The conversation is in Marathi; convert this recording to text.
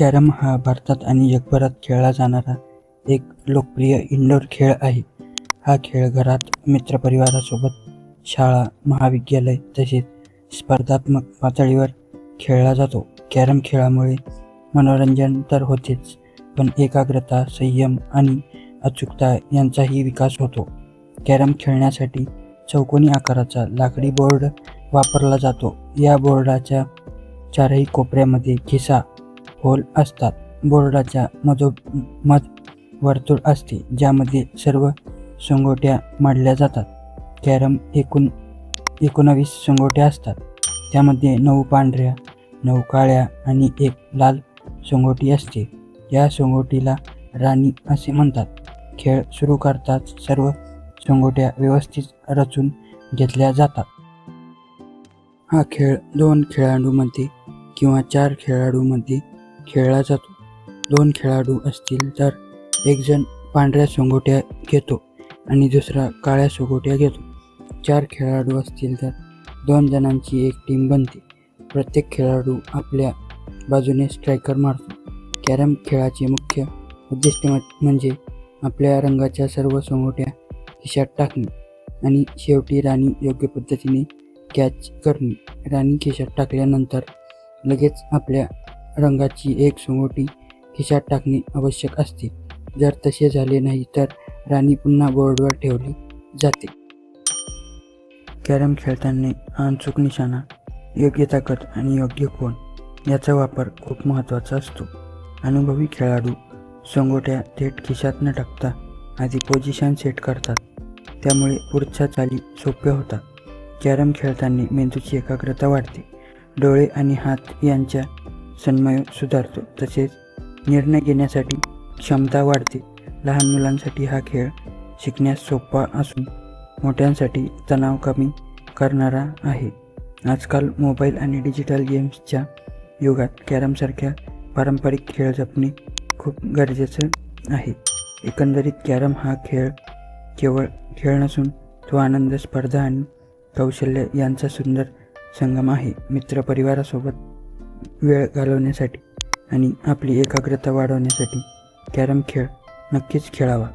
कॅरम हा भारतात आणि जगभरात खेळला जाणारा एक लोकप्रिय इंडोर खेळ आहे. हा खेळ घरात, मित्रपरिवारासोबत, शाळा, महाविद्यालय तसेच स्पर्धात्मक पातळीवर खेळला जातो. कॅरम खेळामुळे मनोरंजन तर होतेच, पण एकाग्रता, संयम आणि अचूकता यांचाही विकास होतो. कॅरम खेळण्यासाठी चौकोनी आकाराचा लाकडी बोर्ड वापरला जातो. या बोर्डाच्या चारही कोपऱ्यामध्ये खिसा होल असतात. बोर्डाच्या मधोमध वर्तुळ असते, ज्यामध्ये सर्व सोंगट्या मांडल्या जातात. कॅरम एकूण 19 सोंगट्या असतात. त्यामध्ये 9 पांढऱ्या, 9 काळ्या आणि 1 लाल सोंगटी असते. या सोंगटीला राणी असे म्हणतात. खेळ सुरू करताच सर्व सोंगट्या व्यवस्थित रचून घेतल्या जातात. हा खेळ 2 खेळाडूंमध्ये किंवा 4 खेळाडूंमध्ये खेळला जातो. 2 खेळाडू असतील तर एक जण पांढऱ्या सोंगट्या घेतो आणि दुसरा काळ्या सोंगट्या घेतो. 4 खेळाडू असतील तर 2 जणांची एक टीम बनते. प्रत्येक खेळाडू आपल्या बाजूने स्ट्रायकर मारतो. कॅरम खेळाचे मुख्य उद्दिष्ट म्हणजे आपल्या रंगाच्या सर्व सोंगट्या खिशात टाकणे आणि शेवटी राणी योग्य पद्धतीने कॅच करणे. राणी खिशात टाकल्यानंतर लगेच आपल्या रंगाची एक सोंगटी खिशात टाकणे आवश्यक असते. जर तसे झाले नाही तर राणी पुन्हा बोर्डवर ठेवली जाते. कॅरम खेळताना अचूक निशाणा, योग्य ताकद आणि योग्य कोन याचा वापर खूप महत्त्वाचा असतो. अनुभवी खेळाडू सोंगट्या थेट खिशात न टाकता आधी पोझिशन सेट करतात, त्यामुळे पुढच्या चाली सोप्या होतात. कॅरम खेळताना मेंदूची एकाग्रता वाढते, डोळे आणि हात यांचा समन्वय सुधारतो, तसेच निर्णय घेण्यासाठी क्षमता वाढते. लहान मुलांसाठी हा खेळ शिकण्यास सोपा असून मोठ्यांसाठी तणाव कमी करणारा आहे. आजकाल मोबाईल आणि डिजिटल गेम्सच्या युगात कॅरमसारख्या पारंपरिक खेळ जपणे खूप गरजेचं आहे. एकंदरीत कॅरम हा खेळ केवळ खेळ नसून तो आनंद, स्पर्धा आणि कौशल्य यांचा सुंदर संगम आहे. मित्रपरिवारासोबत वेळ घालवण्यासाठी आणि आपली एकाग्रता वाढवण्यासाठी कॅरम खेळ नक्कीच खेळावा.